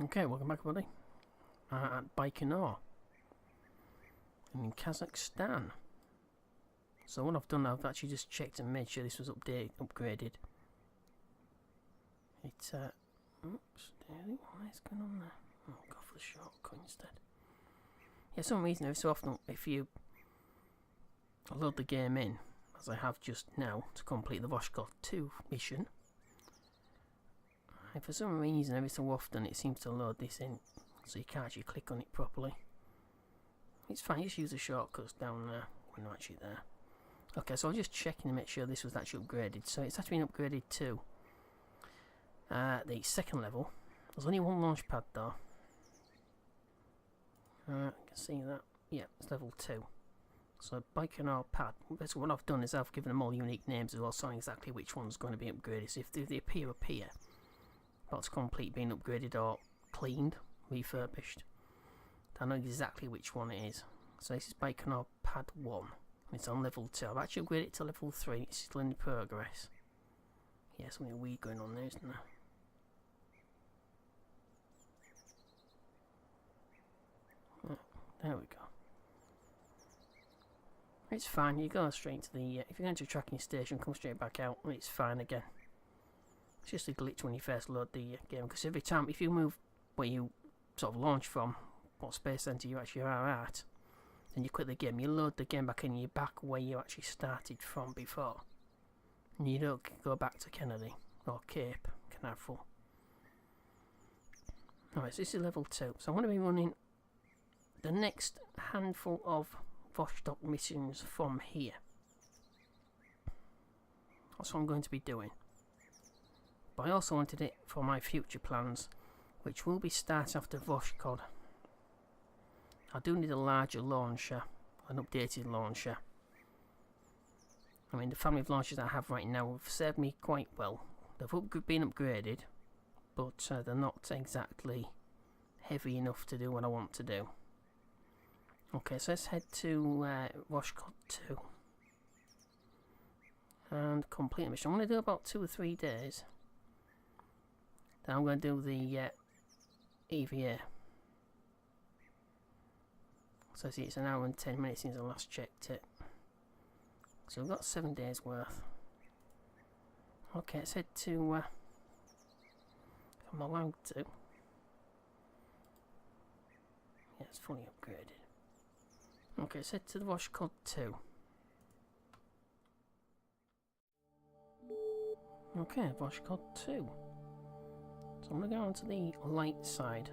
Okay, welcome back everybody. At Baikonur in Kazakhstan. So what I've done, I've actually just checked and made sure this was upgraded. It's oops, what is going on there? Oh, I'll go for the shortcut instead. Yeah, some reason every so often if you load the game in, as I have just now to complete the Voskhod 2 mission, and for some reason every so often it seems to load this in so you can't actually click on it properly. It's fine, just use the shortcuts down there when you're actually there. Okay, so I'm just checking to make sure this was actually upgraded. So it's actually been upgraded to the second level. There's only one launch pad though. You can see that. Yeah, it's level 2. So Baikonur pad. Basically what I've done is I've given them all unique names as well, so I know exactly which one's going to be upgraded. So if they appear, about to complete being upgraded or cleaned, refurbished, I know exactly which one it is. So this is Baikonur pad 1. It's on level 2. I've actually upgraded it to level 3. It's still in progress. Yeah, something weird going on there, isn't there? Oh, there we go. It's fine. You go straight to the... if you go into a tracking station, come straight back out, it's fine again. It's just a glitch when you first load the game, because every time, if you move where you sort of launch from, what space center you actually are at, then you quit the game, you load the game back in, you're back where you actually started from before. And you don't go back to Kennedy or Cape Canaveral. Alright, so this is level 2. So I'm going to be running the next handful of Voskhod missions from here. That's what I'm going to be doing. But I also wanted it for my future plans, which will be starting after Voskhod. I do need a larger launcher, an updated launcher. I mean, the family of launchers I have right now have served me quite well. They've been upgraded, but they're not exactly heavy enough to do what I want to do. Okay, so let's head to Voskhod 2 and complete the mission. I'm going to do about 2 or 3 days. Then I'm going to do the EVA. So see, it's an hour and 10 minutes since I last checked it. So we've got 7 days worth. Okay, let's head to... if I'm allowed to. Yeah, it's fully upgraded. Okay, let's head to the Voskhod 2. Okay, Voskhod 2. So I'm going to go on to the light side.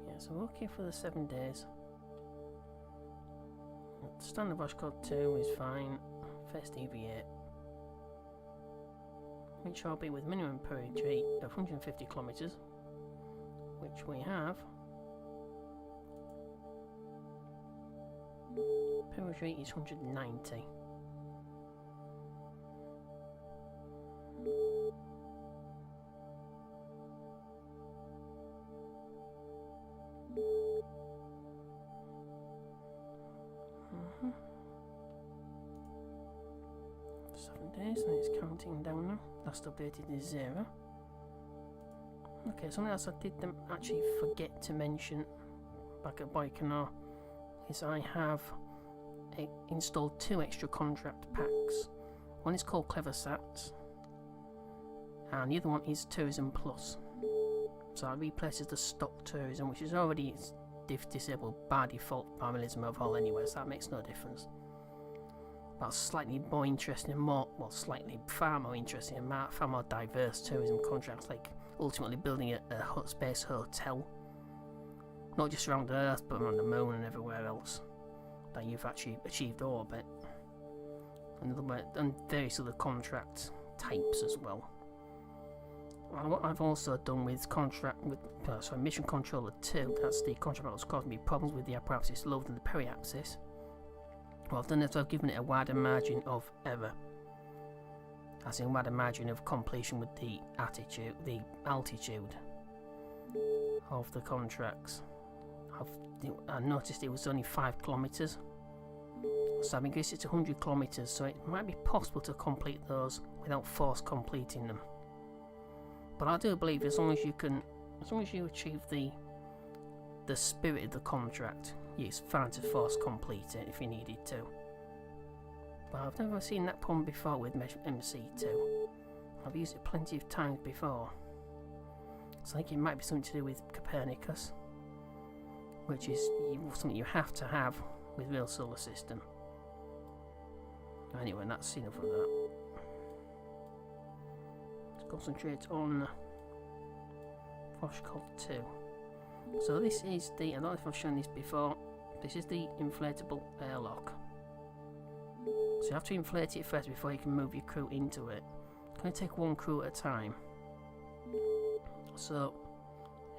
Yeah, so we're okay for the 7 days. Standard Voskhod 2 is fine. First EVA. Which I'll be with minimum periods rate of 150 kilometers, which we have. Periods rate is 190. And it's counting down now. Last updated is 0. Okay, something else I did actually forget to mention back at Baikonur is I have installed 2 extra contract packs. One is called Clever Sats and the other one is Tourism Plus. So it replaces the stock tourism, which is already disabled by default by Realism Overhaul anyway, so that makes no difference. But slightly more interesting, far more interesting and far more diverse tourism contracts, like ultimately building a space hotel, not just around Earth but around the Moon and everywhere else that you've actually achieved orbit, and various other contract types as well. And what I've also done with Mission Controller 2, that's the contract that was causing me problems with the apophysis load and the periapsis. What I've done is I've given it a wider margin of error, as in wider margin of completion with the altitude of the contracts. I noticed it was only 5 kilometers, So I've increased it to 100 kilometers, so it might be possible to complete those without force completing them. But I do believe as long as you achieve the spirit of the contract, it's fine to force complete it if you needed to. But I've never seen that problem before with MC2. I've used it plenty of times before. So I think it might be something to do with Copernicus, which is something you have to have with real solar system. Anyway, that's enough of that. Let's concentrate on Voskhod 2. So this is the, I don't know if I've shown this before, this is the inflatable airlock. So you have to inflate it first before you can move your crew into it. It's going to take one crew at a time. So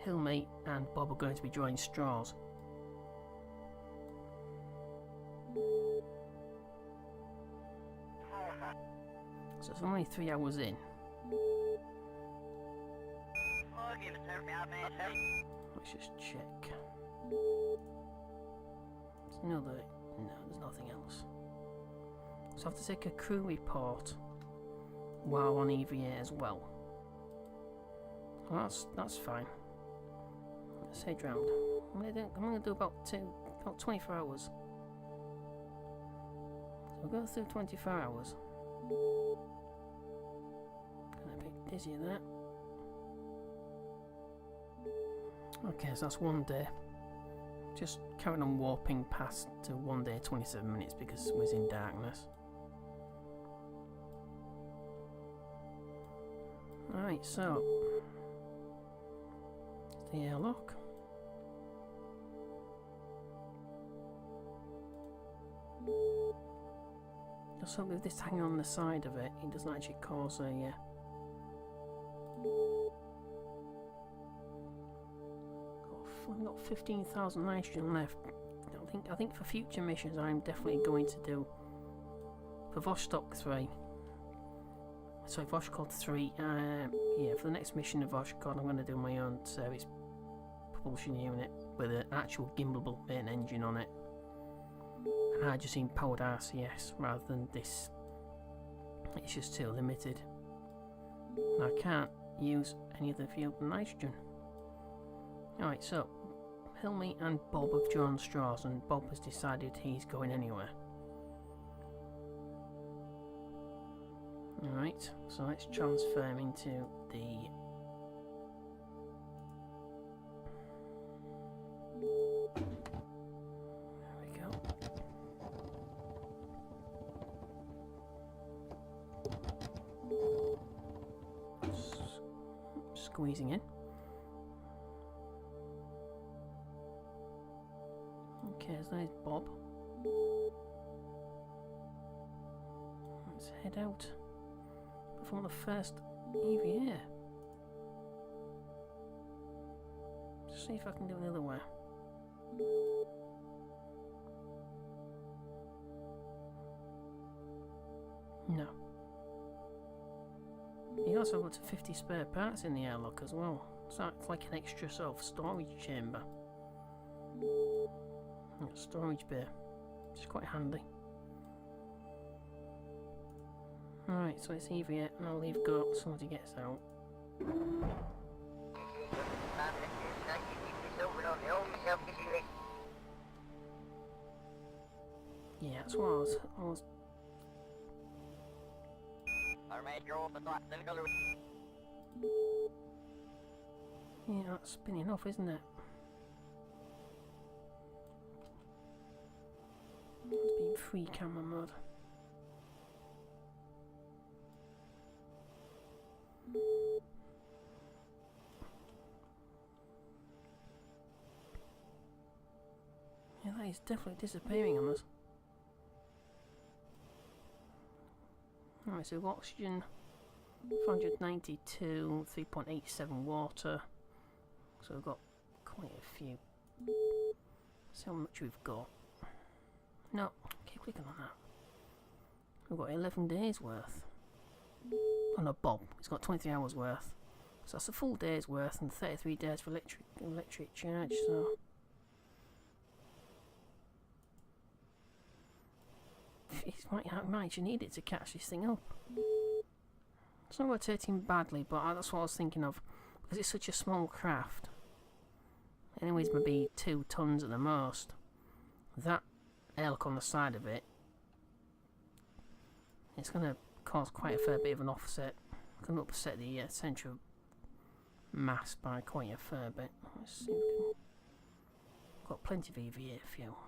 Hilmy and Bob are going to be drawing straws. So it's only 3 hours in. Let's just check. No, there's nothing else. So I have to take a crew report while on EVA as well. Well, that's fine. Let's head round. I'm gonna do about 24 hours. So we'll go through 24 hours. Getting a bit dizzy of that. Okay, so that's 1 day. Just carrying on warping past to 1 day 27 minutes because it was in darkness. Alright, so the airlock. Just hope with this hanging on the side of it, it doesn't actually cause a I've got 15,000 nitrogen left. I think for future missions I'm definitely going to do for Voskhod 3. Sorry, Voskhod 3. Yeah, for the next mission of Voskhod, I'm going to do my own service propulsion unit with an actual gimbalable main engine on it, and hydrogen powered RCS rather than this. It's just too limited. And I can't use any of the fuel nitrogen. Alright, so Hilmy and Bob have drawn straws, and Bob has decided he's going anywhere. Alright, so let's transfer him into the there we go. Squeezing in. Okay, so there's Bob. Let's head out from the first EVA. Just see if I can do another way. No. You also got 50 spare parts in the airlock as well. So it's like an extra sort of storage chamber. Storage bay, which is quite handy. Alright, so it's EVA, and I'll leave go as soon as he gets out. Yeah, that's what I was yeah, that's spinning off, isn't it? It's been free camera mode. Yeah, that is definitely disappearing on us. Alright, so oxygen 492, 3.87 water. So we've got quite a few. See how much we've got. No, keep clicking on that. We've got 11 days worth. Oh no, Bob, he's got 23 hours worth. So that's a full day's worth and 33 days for electric charge, so... It might you need it to catch this thing up. It's not rotating badly, but that's what I was thinking of. Because it's such a small craft. Anyways, maybe 2 tons at the most. That airlock on the side of it, it's going to cause quite a fair bit of an offset. It's going to upset the central mass by quite a fair bit. Let's see if we can... Got plenty of EVA fuel.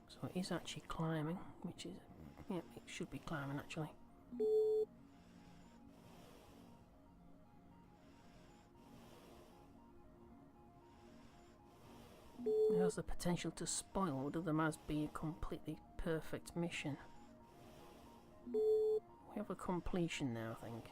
So it is actually climbing, which is, yeah, it should be climbing actually. It has the potential to spoil what otherwise be a completely perfect mission. We have a completion now, I think.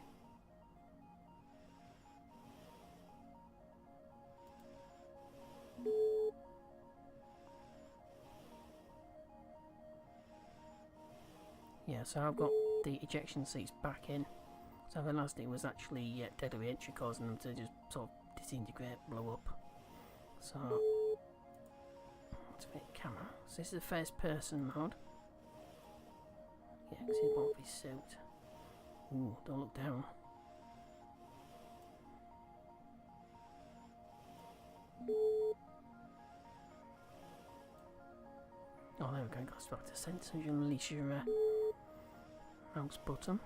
Yeah, so I've got the ejection seats back in. So I realised it was actually dead re-entry causing them to just sort of disintegrate, blow up. So, activate camera. So this is the first person mode. Yeah, because it won't be suit. Ooh, don't look down. Oh, there we go, got back to sense, so you can release your mouse button.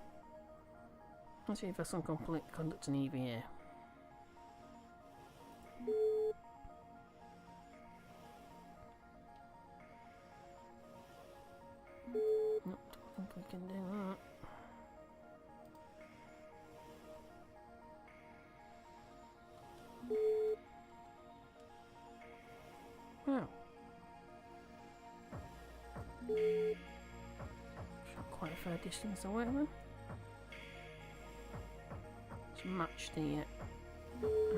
Let's see if I can conduct an EVA. Nope, don't think we can do that. Wow. Quite a fair distance away then. To match the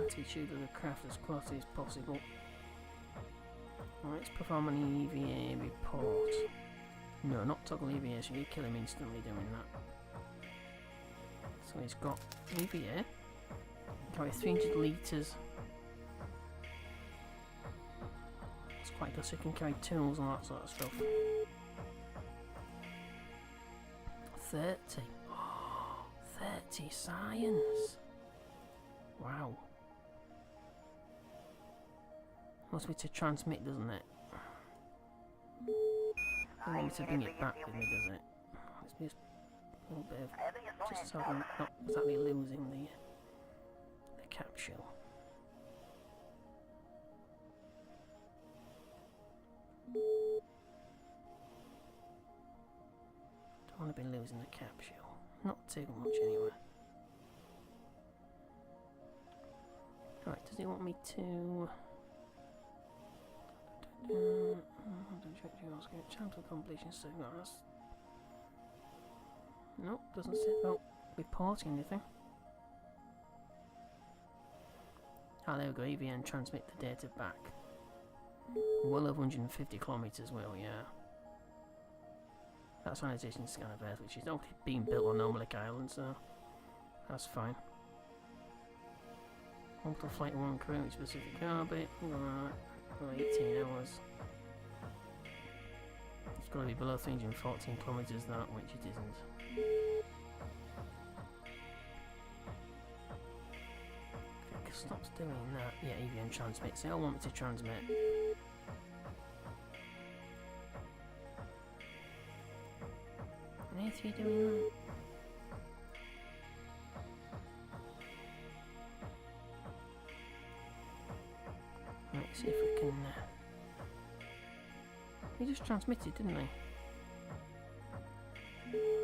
attitude of the craft as closely as possible. Right, let's perform an EVA report. No, not toggle EVA, so you kill him instantly doing that. So he's got EVA, carry 300 litres. It's quite good, so he can carry tools and that sort of stuff. 30. Oh, 30 science. Wow. Wants me to transmit, doesn't it? I want me to bring it back with me, does it? Let's just a little bit of just so I'm not exactly losing the capsule. Don't want to be losing the capsule. Not too much anyway. Right, does he want me to... Chance of completion signals. Nope, doesn't say about reporting anything. Ah, there we go, EVA and transmit the data back. Well over 150 kilometres, well, yeah. That's an existing scan of Earth, which is only being built on Nomalik Island, so that's fine. Multiple flight 1 crew, specific orbit, for 18 hours. It's got to be below 314 kilometres, that, which it isn't. If it stops doing that, yeah, EVA transmits. They all want me to transmit. And if you're doing that. Right, see if we can. He just transmitted, didn't he?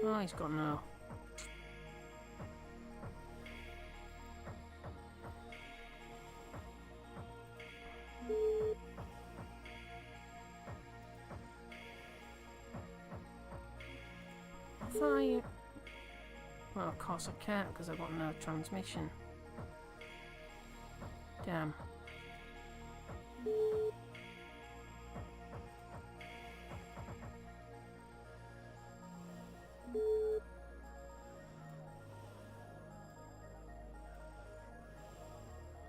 Oh, he's got no. I thought I. Well, of course I can't because I've got no transmission. Damn.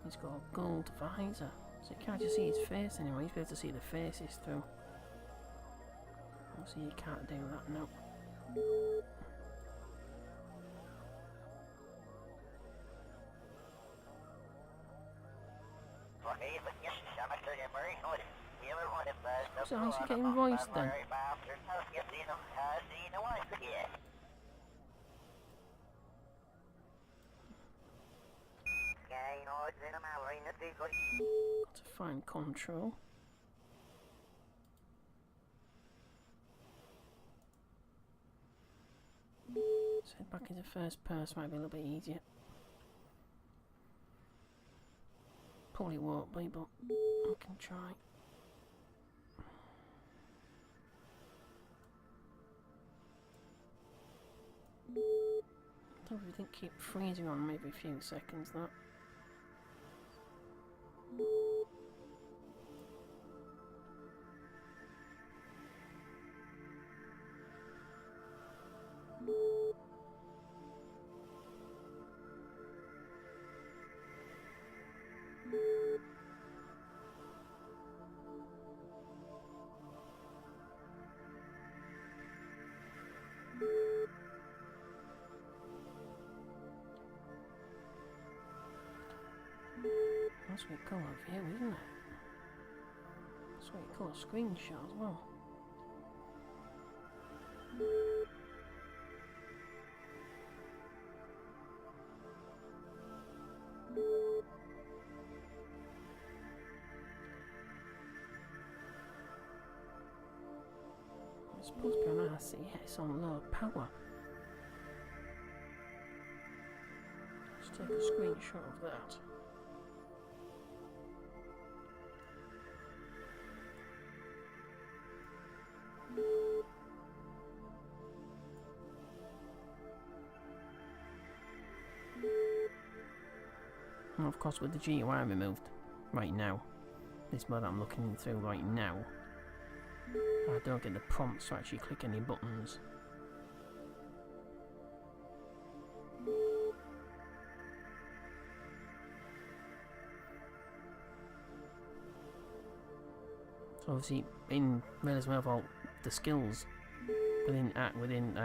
He's got a gold visor. So you can't just see his face anymore, you'll be able to see the faces through. So you can't do that now. So how's he getting voiced then? Got to find control. So head back into first person might be a little bit easier. Probably won't be, but I can try. Don't really think keep freezing on maybe a few seconds that. Sweet colour view, isn't it? Sweet colour screenshot as well. It's supposed to be on RSS on low power. Let's take a screenshot of that. And of course with the GUI removed right now, this mode I'm looking through right now, I don't get the prompts to actually click any buttons. So obviously in Realism Overhaul, the skills within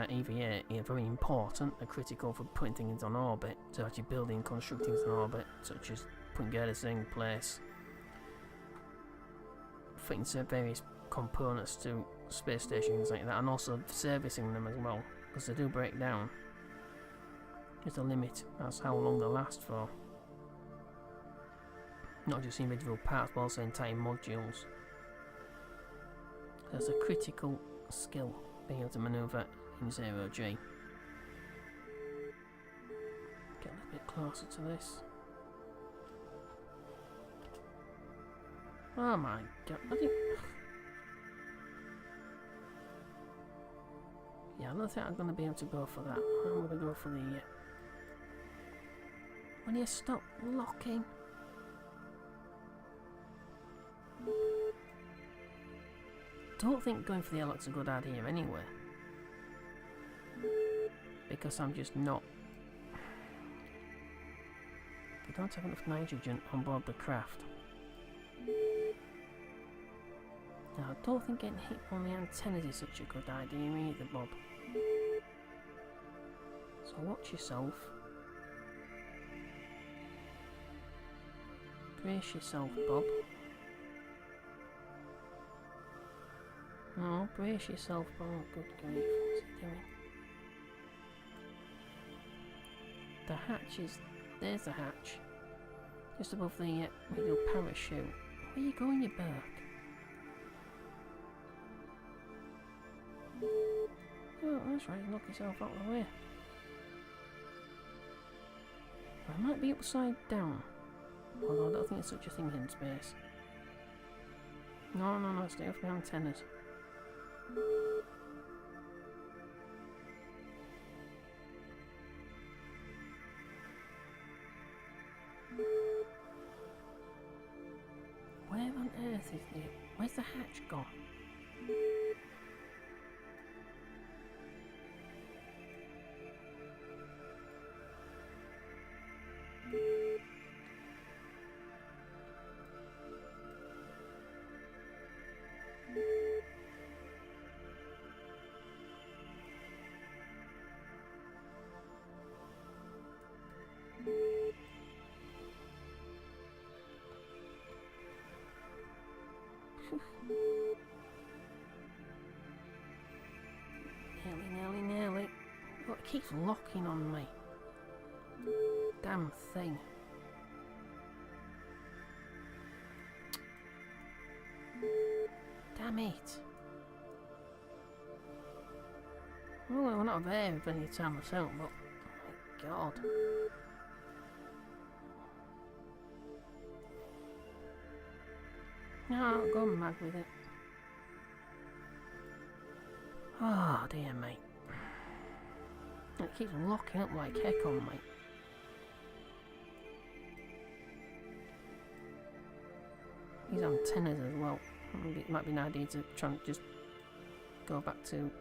EVA are very important and critical for putting things on orbit, so actually building and constructing things on orbit, such as putting girders in place, fitting various components to space stations like that, and also servicing them as well, because they do break down. There's a limit, that's how long they last for. Not just individual parts, but also entire modules. That's a critical skill, being able to manoeuvre in 0G. Get a little bit closer to this. Oh my god, I think... Yeah, I don't think I'm going to be able to go for that. I'm going to go for the... When you stop locking... Don't think going for the airlock's a good idea anyway, because I'm just not. We don't have enough nitrogen on board the craft. Now I don't think getting hit on the antennas is such a good idea either, Bob. So watch yourself. Brace yourself, Bob. No, brace yourself, Bob. Good grief, what's he doing? The hatch is... There's the hatch. Just above the little parachute. Where are you going, you Burke? Oh, that's right, knock yourself out of the way. I might be upside down. Although I don't think there's such a thing in space. No, stay off the antennas. Where on earth is the... Where's the hatch gone? Nearly. Oh, it keeps locking on me. Damn thing. Damn it. Well, we're not there any time myself, but my God. No, I'm going mad with it. Oh dear, mate. It keeps locking up like heck on me. These antennas as well. It might be an idea to try and just go back to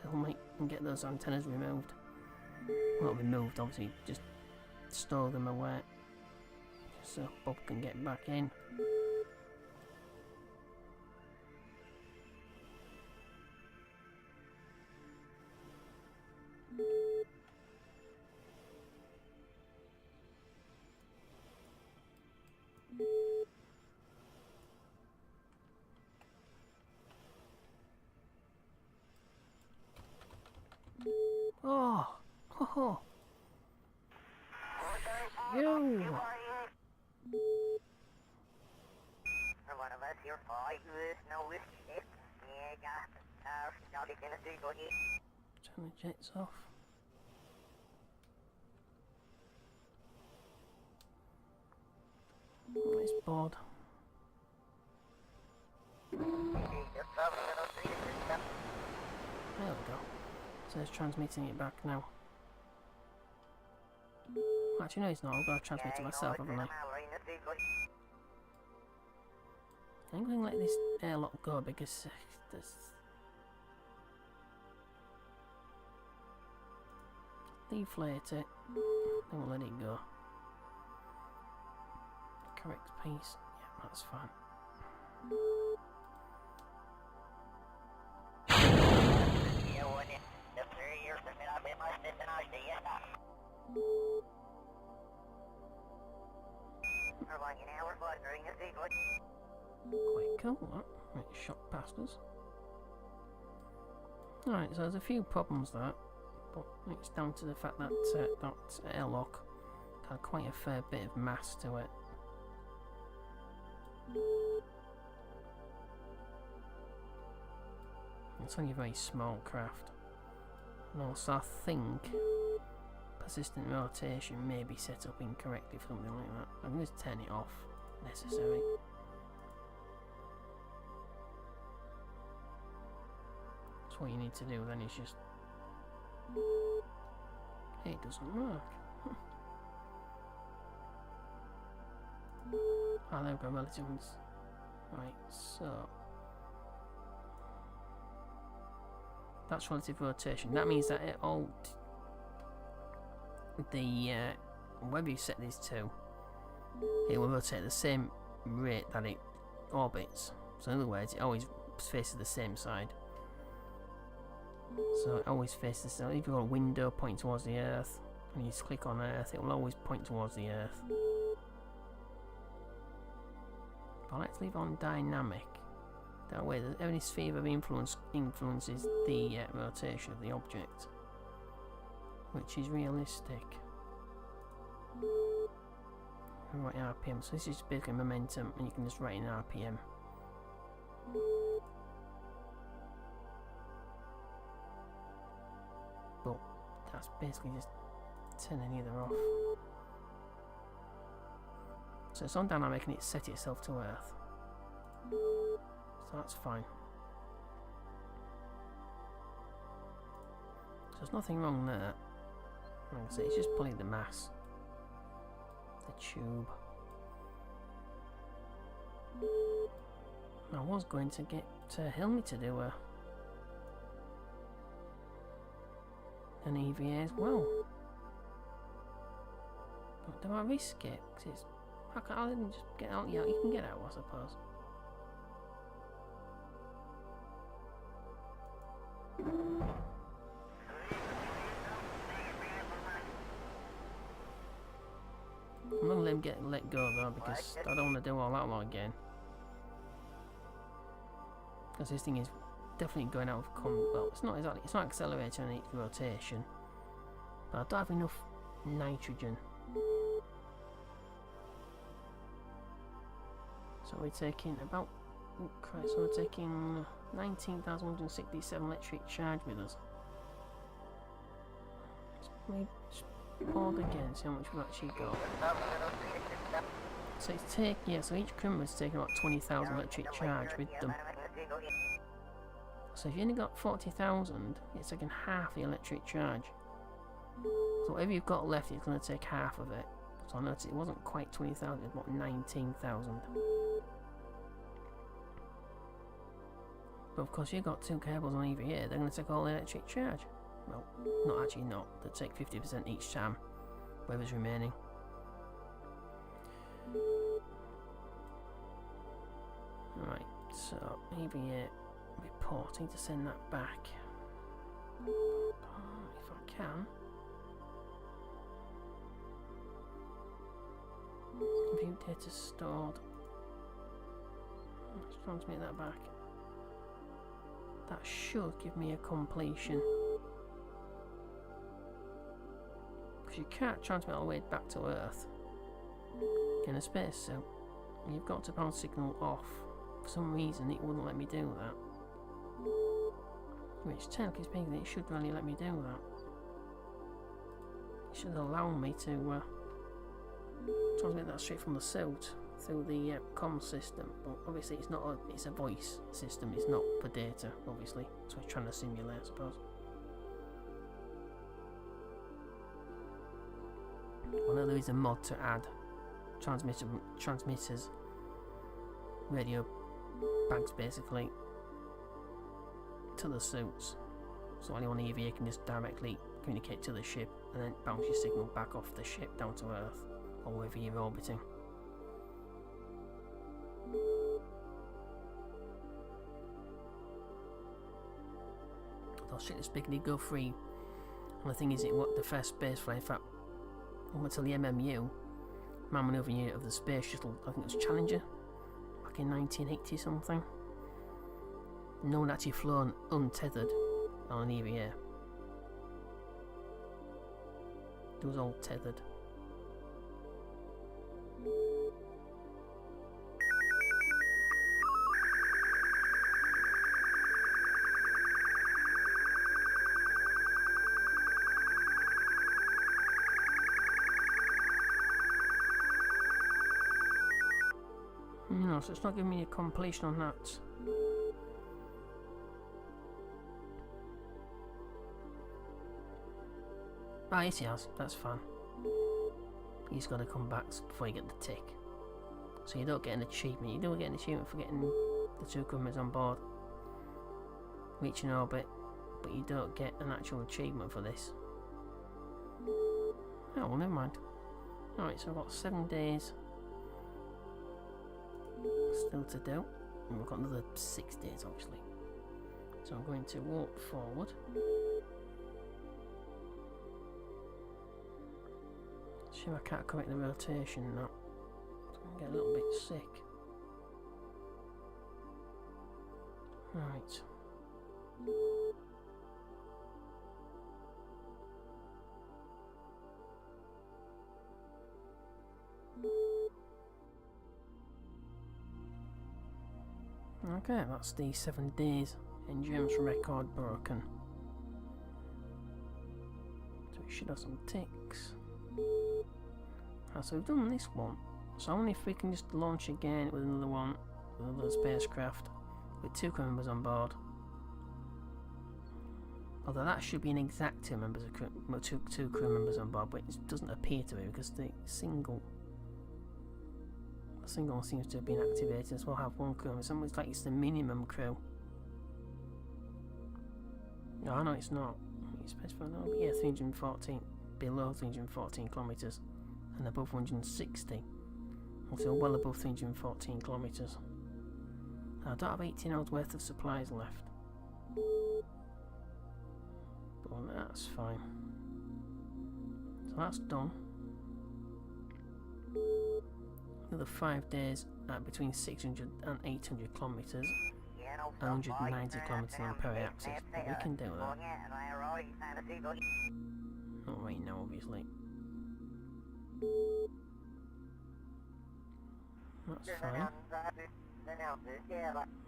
Hilmy and get those antennas removed. Well, not removed, obviously, just store them away. Just so Bob can get back in. Oh, you. One of us here five with no whiskey. Yeah, got it in a single hit. Turn the jets off. Oh, it's bored. There we go. So it's transmitting it back now. Actually, no, it's not. I've got to transmit it myself, haven't I? I'm going to let this airlock go because there's... deflate it, then we'll let it go. Correct piece. Yeah, that's fine. Quite cool, that. Right, shot past us. Alright, so there's a few problems there, but it's down to the fact that that airlock had quite a fair bit of mass to it. It's only a very small craft. And also I think persistent rotation may be set up incorrectly for something like that. I'm going to turn it off, necessary. So what you need to do then is just... It doesn't work. Oh, there we go, relative ones. Right, so... That's relative rotation. That means that it all... wherever you set these to, it will rotate at the same rate that it orbits. So in other words, it always faces the same side. So it always faces, so if you've got a window pointing towards the Earth, and you just click on Earth, it will always point towards the Earth. But let's leave on dynamic. That way, every sphere of influence influences the rotation of the object, which is realistic. Right, RPM. So this is basically momentum, and you can just write in RPM. But that's basically just turning either off. So it's on dynamic and it's set itself to Earth. So that's fine. So there's nothing wrong there. Like I say, it's just pulling the mass. The tube. I was going to get Hilmy to do an EVA as well. But do I risk it? Because it's... I didn't just get out. Yeah, you can get out, I suppose. I'm gonna let him let go though, because I don't want to do all that lot again. because this thing is definitely going out of well, it's not exactly, it's not accelerating on its rotation, but I don't have enough nitrogen. So we're taking about, oh Christ, so we're taking 19,167 electric charge with us. We pause again, see how much we've actually got. So it's so each crew member's taking about 20,000 electric charge with them. So if you only got 40,000, it's taking half the electric charge. So whatever you've got left, it's going to take half of it. So I noticed it wasn't quite 20,000, it was about 19,000. But of course you've got 2 Kerbals on EVA, they're going to take all the electric charge. Well, not actually not, they'll take 50% each time, whatever's remaining. Alright, so EVA reporting to send that back. If I can. View data stored. Let's transmit that back. That should give me a completion. Because you can't transmit all the way back to Earth in a spacesuit. You've got to pound signal off. For some reason it wouldn't let me do that. Which technically speaking it should really let me do that. It should allow me to transmit that straight from the suit through the comm system, but obviously it's not it's a voice system, it's not for data obviously, so it's trying to simulate I suppose. I know there is a mod to add transmitters, radio bags basically, to the suits, so anyone in EVA can just directly communicate to the ship and then bounce your signal back off the ship down to Earth or wherever you're orbiting. I'll strictly speaking go free, and the thing is, the first space flight, in fact, up until the MMU, Man Manoeuvring Unit of the Space Shuttle, I think it was Challenger, back in 1980 something. No one actually flown untethered on an EVA. It was all tethered. No, so it's not giving me a completion on that. Ah, yes he has, that's fine. He's got to come back before you get the tick. So you don't get an achievement. You don't get an achievement for getting the 2 crew members on board reaching orbit, but you don't get an actual achievement for this. Oh well, never mind. Alright, so I've got 7 days still to do, and we've got another 6 days actually. So I'm going to warp forward. See if I can't correct the rotation now. So I'm getting a little bit sick. Right. Okay, that's the 7 days endurance record broken. So we should have some ticks. So we've done this one. So I wonder if we can just launch again with another one, with another spacecraft, with 2 crew members on board. Although that should be an exact 2 members of two crew members on board, but it doesn't appear to be because the single seems to have been activated, so we'll have 1 crew member. So it's like it's the minimum crew. No, no, it's not. It's specified, no, but yeah, 314, below 314 kilometres. And above 160, also well above 314 kilometres. I don't have 18 hours worth of supplies left, but that's fine. So that's done. Another 5 days at between 600 and 800 kilometres. Yeah, 190 kilometers on peri-axis, but we can do that. Not right now, obviously. That's fine.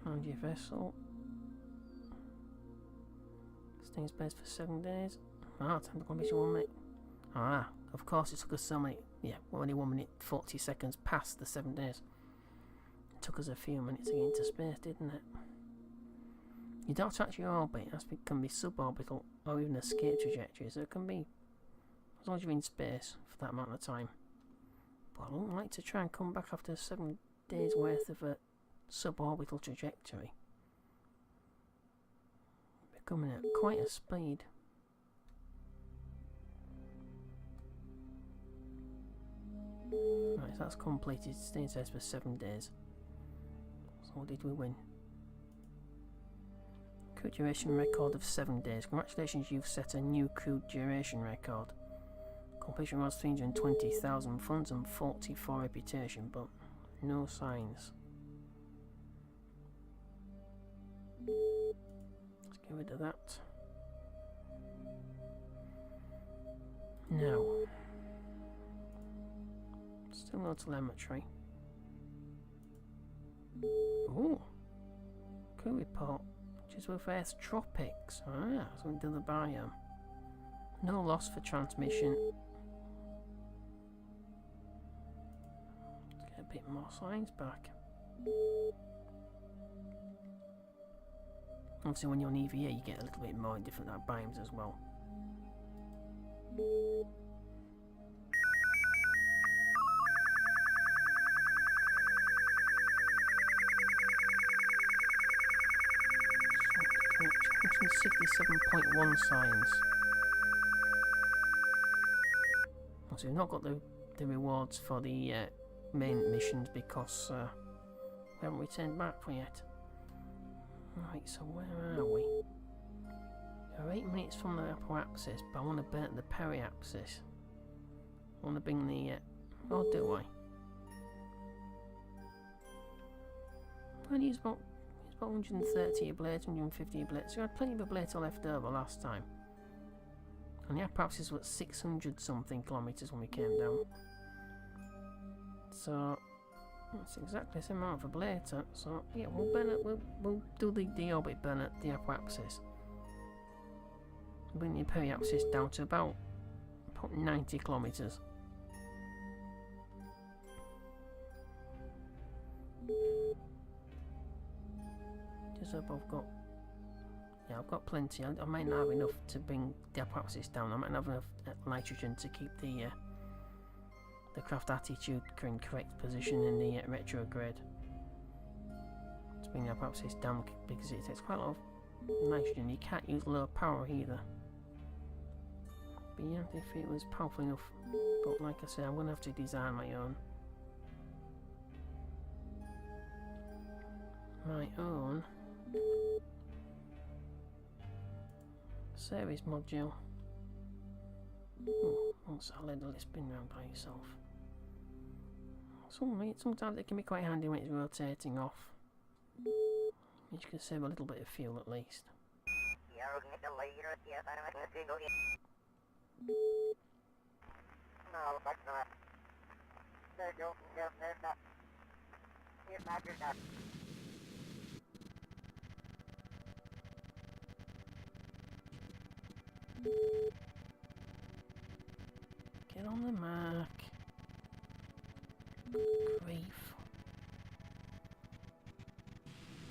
And your vessel. Stay in space for 7 days. Ah, time to go mission 1 minute. Ah, of course it took us so many. Yeah, only 1 minute 40 seconds past the 7 days. It took us a few minutes to get into space, didn't it? You don't touch your orbit. It can be suborbital or even escape trajectory, so it can be as long as you're in space for that amount of time. But I don't like to try and come back after 7 days worth of a suborbital trajectory. We're coming at quite a speed. Right, so that's completed. Stay in space for 7 days. So what did we win? Crew duration record of 7 days. Congratulations, you've set a new crew duration record. Completion was 320,000 funds and 44 reputation, but no signs. Let's get rid of that. Now, still no telemetry. Ooh, crew report, which is with Earth's tropics. Ah, so we did the biome. No loss for transmission. Let's get a bit more signs back. Obviously, when you're on EVA, you get a little bit more in different biomes as well. So, 67.1 signs. So we've not got the rewards for the main missions because we haven't returned back for yet. Right, so where are we? We're 8 minutes from the apoapsis, but I want to burn the periapsis. I want to bring the... or do I? I'll use about 130 blades, 150 blades. So I had plenty of blades left over last time. And the apoapsis was 600 something kilometers when we came down. So that's exactly the same amount of a blade. So yeah, we'll burn it. We'll do the orbit burn at the apoapsis. Bring the periapsis down to about 90 kilometers. Just hope I've got. Yeah, I've got plenty. I might not have enough to bring the apoapsis down. I might not have enough nitrogen to keep the craft attitude in correct position in the retrograde. To bring the apoapsis down because it takes quite a lot of nitrogen. You can't use low power either. But yeah, if it was powerful enough. But like I said, I'm going to have to design my own. Series module. Once I let it spin around by itself. Sometimes it can be quite handy when it's rotating off. You can save a little bit of fuel at least. Get on the mark. Good grief.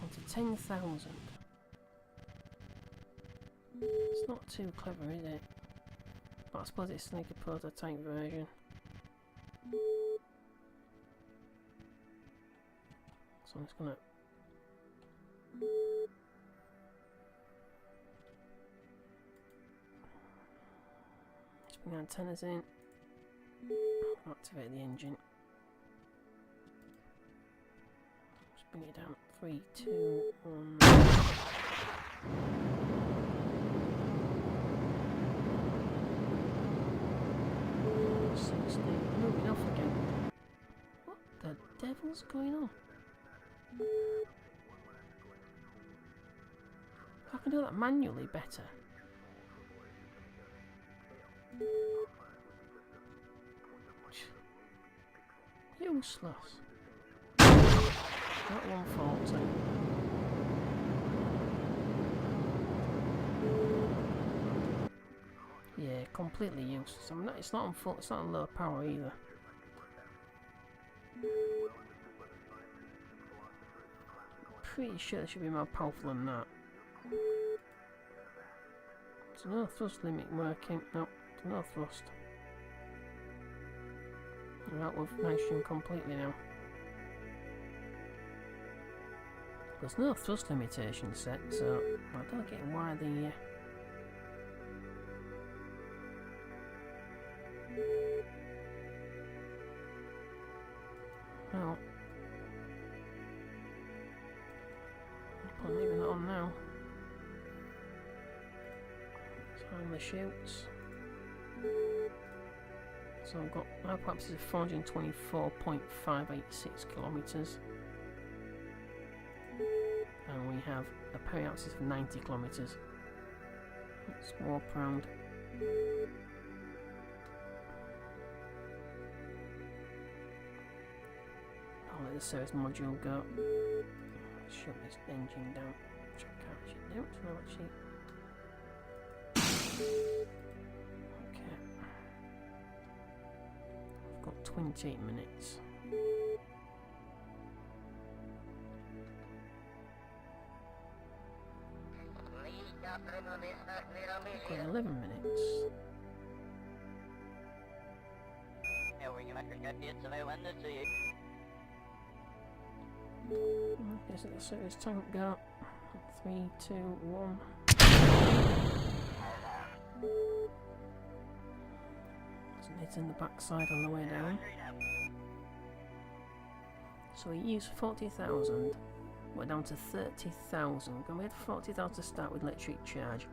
On to 10,000. It's not too clever, is it? But I suppose it's like a prototype version. So I'm just gonna... Just bring the antennas in. Activate the engine. Just bring it down. 3, 2, 1. 60. Moving off again. What the devil's going on? I can do that manually better. Useless. Not 140. Yeah, completely useless. It's not on full. It's not on low power either. Pretty sure it should be more powerful than that. There's no thrust limit working. No, there's no thrust. We're out with nitrogen completely now. There's no thrust limitation set, so I don't get why the well, I'm leaving it on now. So only shoots. So I've got airport is 424.586 kilometres. And we have a periapsis of 90 kilometres. Let's warp around. I'll let the service module go. Shut this engine down. Which I can't actually do. So I'll actually. Okay. I've got 28 minutes. I've got 11 minutes. Okay, so let's let this tank go. 3, 2, 1. So it's in the backside on the way down. So we use 40,000. We're down to 30,000. We had 40,000 to start with electric charge.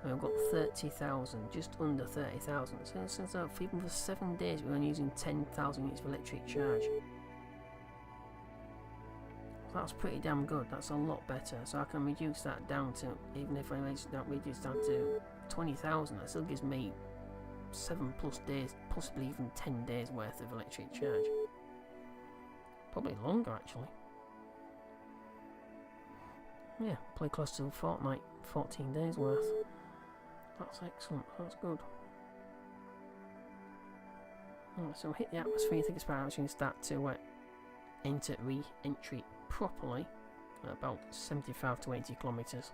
And we've got 30,000, just under 30,000. So since even for 7 days we're only using 10,000 units of electric charge. So that's pretty damn good. That's a lot better. So I can reduce that down to, even if I reduce down to 20,000, that still gives me 7+ days, possibly even 10 days worth of electric charge. Probably longer actually. Yeah, probably close to a fortnight, 14 days worth. That's excellent, that's good. Right, so hit the atmosphere, think it's about actually start to enter re-entry properly at about 75 to 80 kilometres.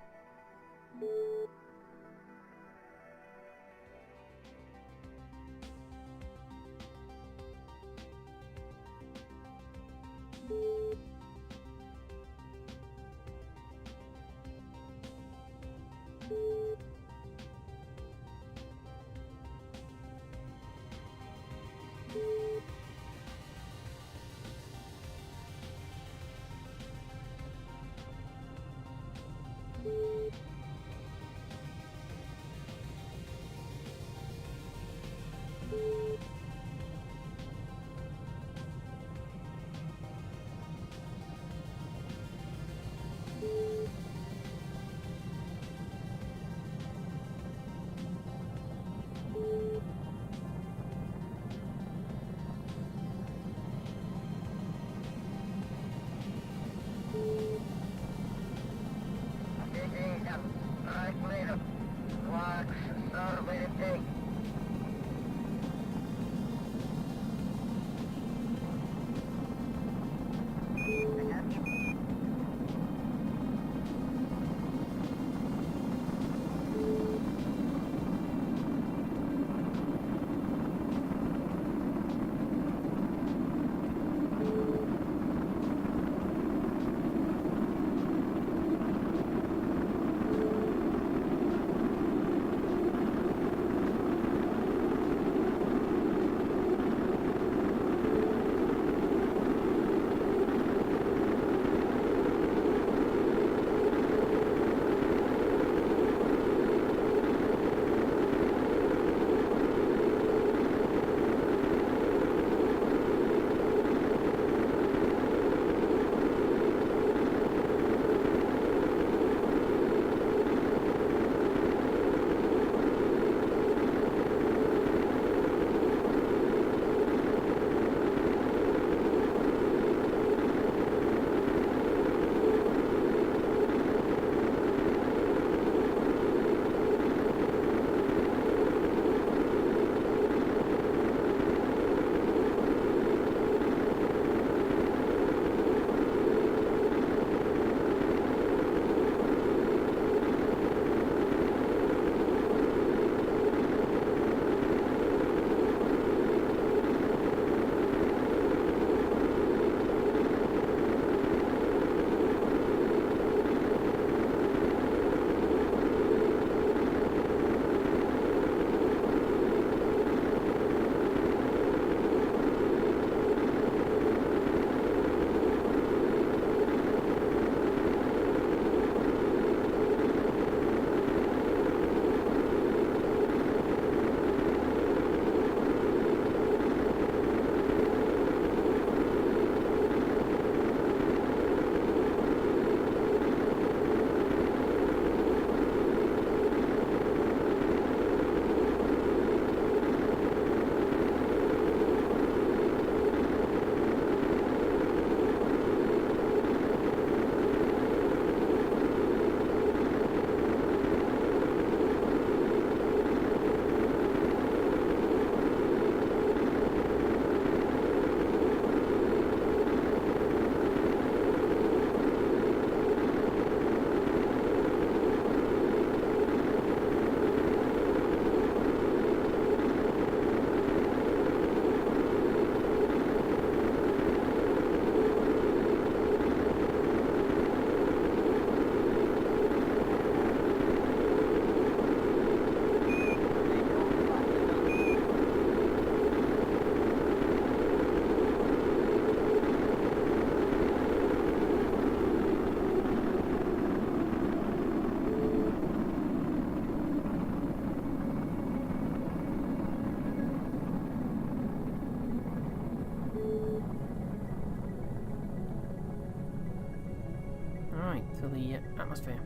atmosphere.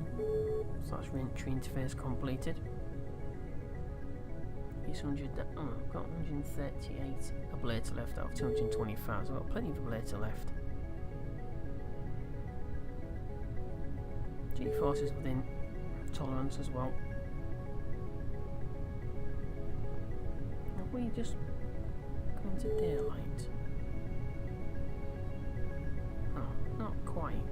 So that's re-entry interface completed. 600, I've got 138 ablator left out of 225, so I've got plenty of ablator left. G-forces within tolerance as well. Have we just gone to daylight? Oh, not quite.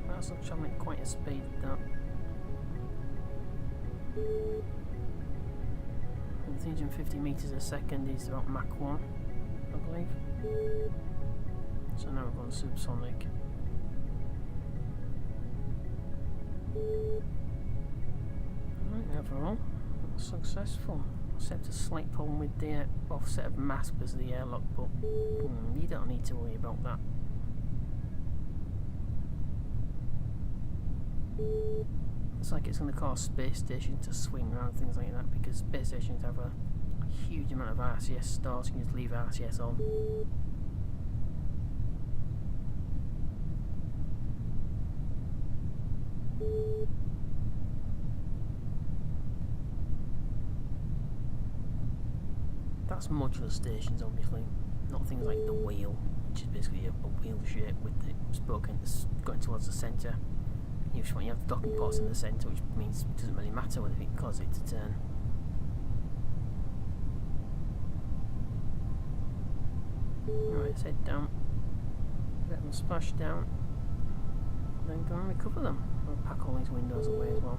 That's not travelling at quite a speed that. 350 meters a second is about Mach 1, I believe. So now we're going subsonic. Right, overall, successful. Except a slight problem with the offset of mass because of the airlock, but you don't need to worry about that. It's like it's going to cause space stations to swing around, things like that, because space stations have a huge amount of RCS stores. You can just leave RCS on. That's modular stations, obviously, not things like the wheel, which is basically a wheel shape with the spoke going towards the centre. You have the docking ports in the centre, which means it doesn't really matter whether it causes it to turn. Right, let's head down, let them splash down, then go and recover them. I'll pack all these windows away as well.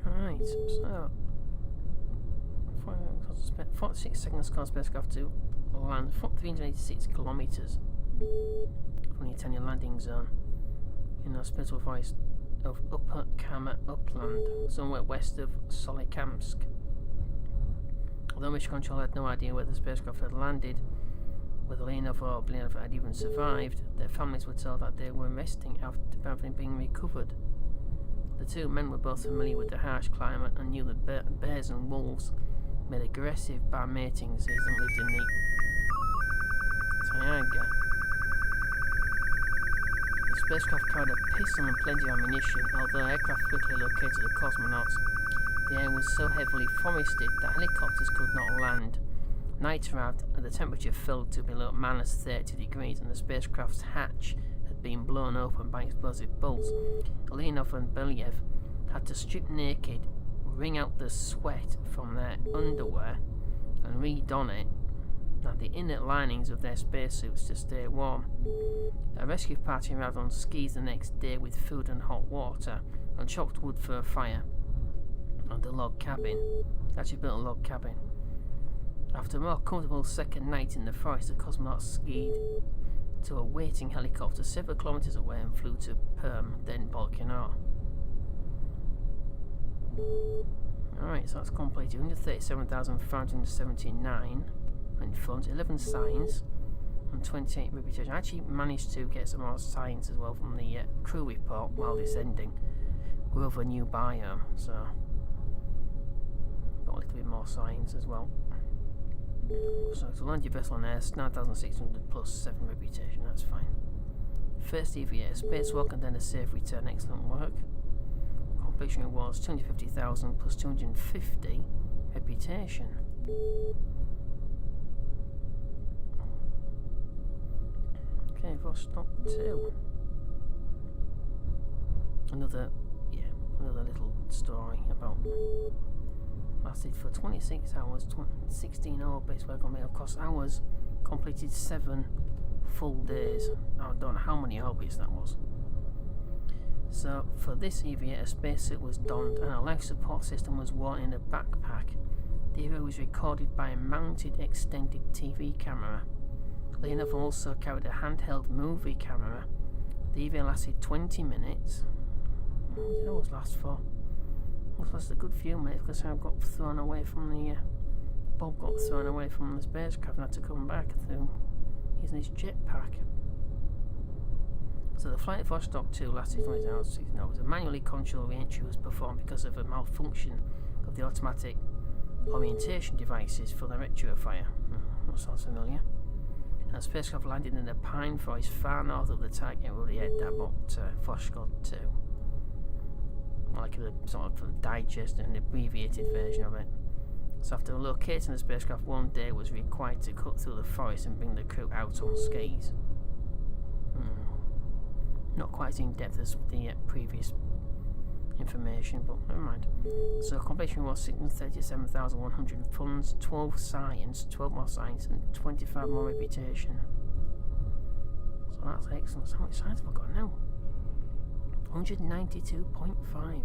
Right, so 46 seconds cause spacecraft to land 386 kilometres from the intended landing zone in the spiritual forest of Upper Kama Upland, somewhere west of Solikamsk. Although Mission Control had no idea where the spacecraft had landed, whether Leonov or Leonov had even survived, their families were told that they were resting after having been recovered. The two men were both familiar with the harsh climate and knew that bears and wolves made aggressive by mating season lived in the taiga. The spacecraft carried a pistol and plenty of ammunition. Although aircraft quickly located the cosmonauts, the air was so heavily forested that helicopters could not land. Night arrived and the temperature fell to below -30 degrees and the spacecraft's hatch had been blown open by explosive bolts. Leonov and Belyev had to strip naked, wring out the sweat from their underwear and re-don it and the inner linings of their spacesuits to stay warm. A rescue party arrived on skis the next day with food and hot water and chopped wood for a fire and a log cabin. Actually built a log cabin. After a more comfortable second night in the forest, the cosmonauts skied to a waiting helicopter several kilometres away and flew to Perm, then Baikonur. Alright, so that's completed. 137,579 in funds, 11 signs, and 28 reputation. I actually managed to get some more signs as well from the crew report while descending. We're over a new biome, so got a little bit more signs as well. So to land your vessel on air, 9,600 plus 7 reputation, that's fine. First EVA, spacewalk and then a safe return, excellent work. Completion rewards 250,000 plus 250 reputation. Voskhod 2. Another little story about lasted for 26 hours, 16 orbits, where going to be across hours, completed 7 full days. I don't know how many orbits that was. So for this EVA, a spacesuit was donned and a life support system was worn in a backpack. The EVA was recorded by a mounted extended TV camera. Leonov also carried a handheld movie camera. The EVA lasted 20 minutes. What did it always last for? It lasted a good few minutes because I got thrown away from the... Bob got thrown away from the spacecraft and had to come back through using his jetpack. So the flight of Voskhod 2 lasted 20 hours. It was a manually controlled re-entry was performed because of a malfunction of the automatic orientation devices for the rectifier. That sounds familiar. And the spacecraft landed in a pine forest far north of the target where they had about Voskhod 2. Like a sort of digest and abbreviated version of it. So after locating the spacecraft, 1 day was required to cut through the forest and bring the crew out on skis. Not quite as in depth as the previous information, but never mind. So completion was 637,100 funds, 12 science, 12 more science, and 25 more reputation. So that's excellent. So how much science have I got now? 192.5.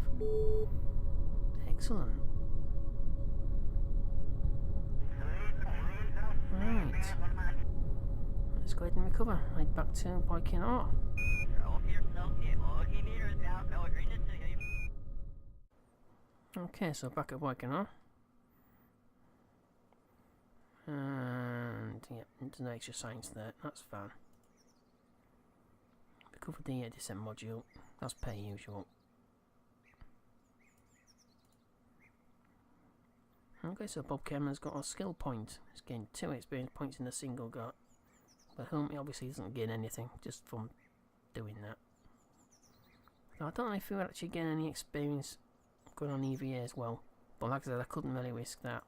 Excellent. Right. Let's go ahead and recover. Head back to Baikonur. Okay, so back at Baikonur. And yeah, there's no extra science there. That's fine. Recover the descent module. That's per usual. Okay, so Bob Cameron's got a skill point. He's gained 2 experience points in a single go. But Hilmy obviously doesn't gain anything just from doing that. So I don't know if he'll actually gain any experience going on EVA as well. But like I said, I couldn't really risk that.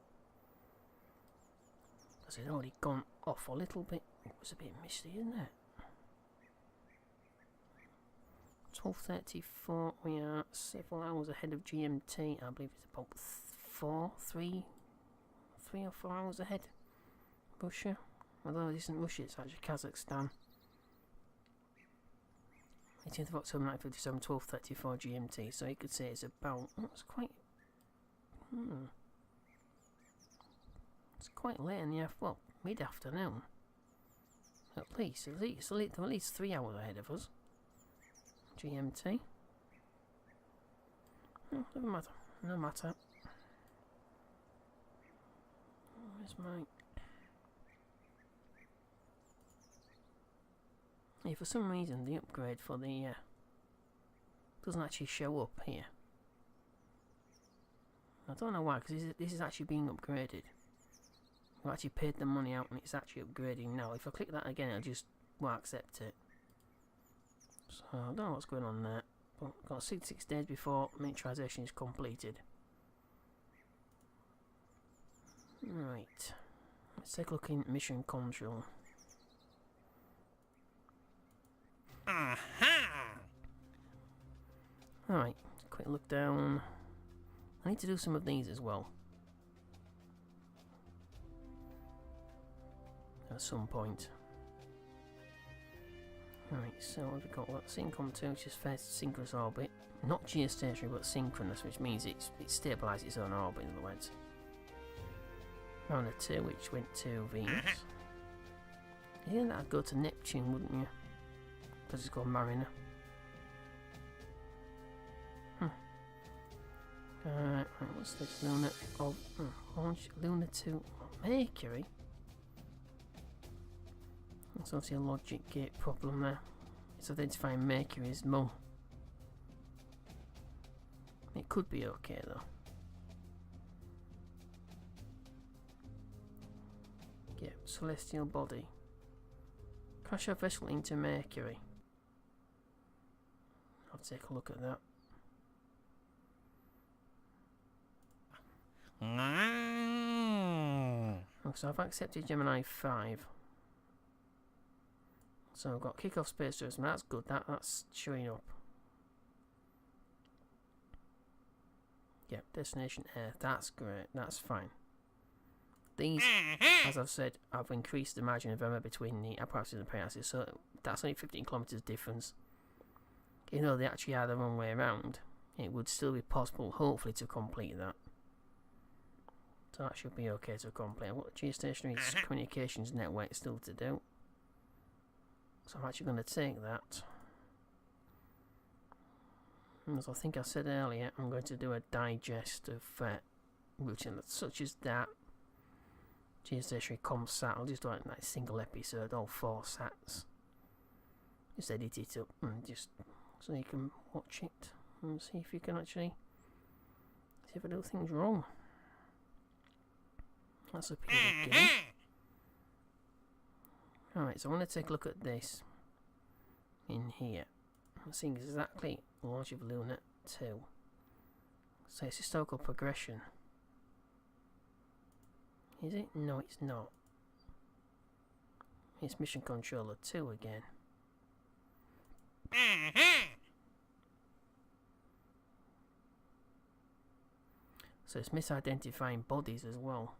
Because it's already gone off a little bit. It was a bit misty, isn't it? 12:34, we are several hours ahead of GMT. I believe it's about 3 or 4 hours ahead. Russia. Although it isn't Russia, it's actually Kazakhstan. 18th of October 1957, 12:34 GMT. So you could say it's about. Oh, it's quite. It's quite late in the mid-afternoon. At least, they're at least 3 hours ahead of us. GMT. Oh, never matter. No matter. Where's my... Yeah, for some reason the upgrade for the doesn't actually show up here. I don't know why, because this is actually being upgraded. I've actually paid the money out and it's actually upgrading now. If I click that again, it'll just won't accept it. So I don't know what's going on there. But I've got 6 days before miniaturization is completed. Right. Let's take a look in mission control. Alright, quick look down. I need to do some of these as well. At some point. Right, so we've got what? Syncom 2, which is first synchronous orbit. Not geostationary, but synchronous, which means it stabilises its own orbit, in other words. Mariner 2, which went to Venus. You think that'd go to Neptune, wouldn't you? Because it's called Mariner. Right, what's this? Luna of launch Luna to Mercury. That's obviously a logic gate problem there. It's identifying Mercury as mum. It could be okay though. Yeah, celestial body. Crash our vessel into Mercury. I'll take a look at that. Oh, so I've accepted Gemini 5. So we've got kick-off space tourism, that's good, that's showing up. Yep, destination Earth, that's great, that's fine. These, as I've said, I've increased the margin of error between the apparatuses and appearances, so that's only 15 kilometers difference. Even though they actually are the wrong way around, it would still be possible, hopefully, to complete that. So that should be okay to complete. What geostationary communications network is still to do. So I'm actually going to take that. As I think I said earlier, I'm going to do a digest of routing such as that. Geostationary ComSat, I'll just do it in a single episode, all 4 sats. Just edit it up and just so you can watch it and see if you can actually see if I do things wrong. That's a PDK. Alright, so I want to take a look at this in here. I'm seeing exactly launch of Luna 2. So it's historical progression. Is it? No, it's not. It's Mission Controller 2 again. So it's misidentifying bodies as well.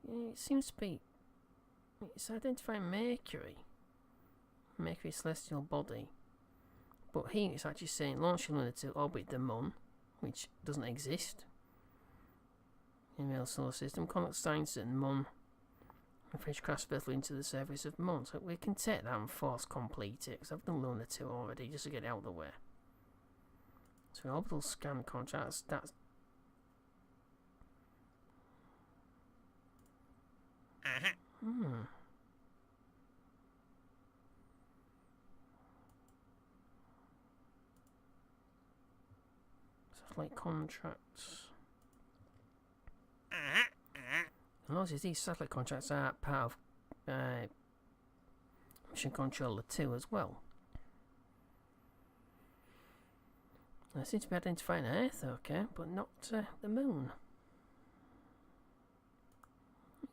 It seems to be... It's identifying Mercury. Mercury's celestial body. But here it's actually saying launch Luna to orbit the Moon, which doesn't exist in the real solar system. Contact science and Moon. And finish crash safely into the surface of Moon. So we can take that and force complete it, because I've done Luna 2 already, just to get it out of the way. So orbital scan contracts, that's... Satellite contracts. And also these satellite contracts are part of Mission Controller 2 as well. I seem to be identifying Earth, okay, but not the Moon.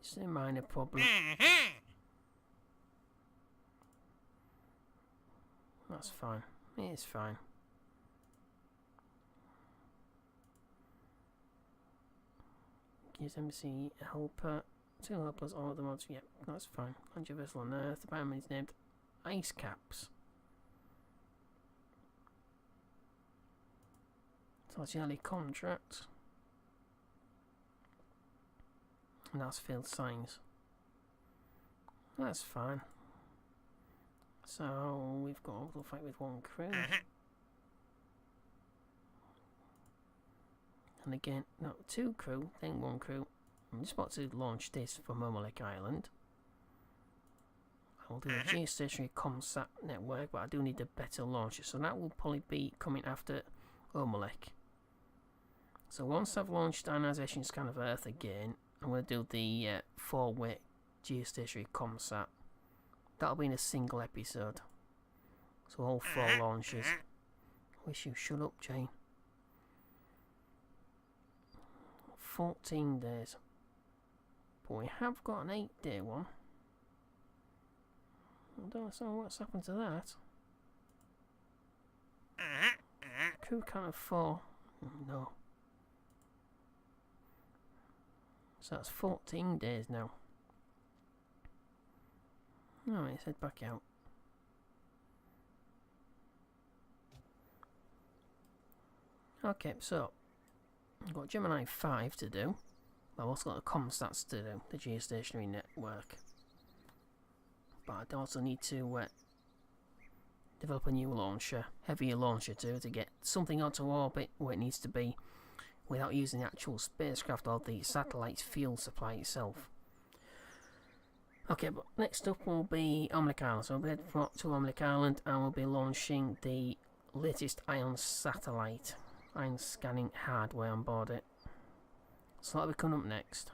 It's a minor problem. That's fine. It's fine. Use MC helper. 2 helpers, all of the mods. Yep, that's fine. Land your vessel on Earth. The bioman is named Ice Caps. So that's the early contract. And that's field signs. That's fine. So we've got orbital fight with 1 crew. And again, no, 2 crew, then 1 crew. I'm just about to launch this from Momalek Island. I'll do a geostationary ComSat network, but I do need a better launcher, so that will probably be coming after Momalek. So once I've launched ionization scan of Earth again, I'm going to do the 4-way geostationary ComSat. That'll be in a single episode. So all 4 launches. Wish you shut up, Jane. 14 days. But we have got an 8-day one. I don't know what's happened to that. Crew count of 4. No. So that's 14 days now. Alright, let's head back out. Okay, so I've got Gemini 5 to do. I've also got the ComSats to do, the geostationary network. But I also need to develop a new launcher, heavier launcher too, to get something onto orbit where it needs to be without using the actual spacecraft or the satellite's fuel supply itself. Okay, but next up will be Omelek Island. So we'll head to Omelek Island and we'll be launching the latest ion satellite, ion scanning hardware on board it. So that'll be coming up next.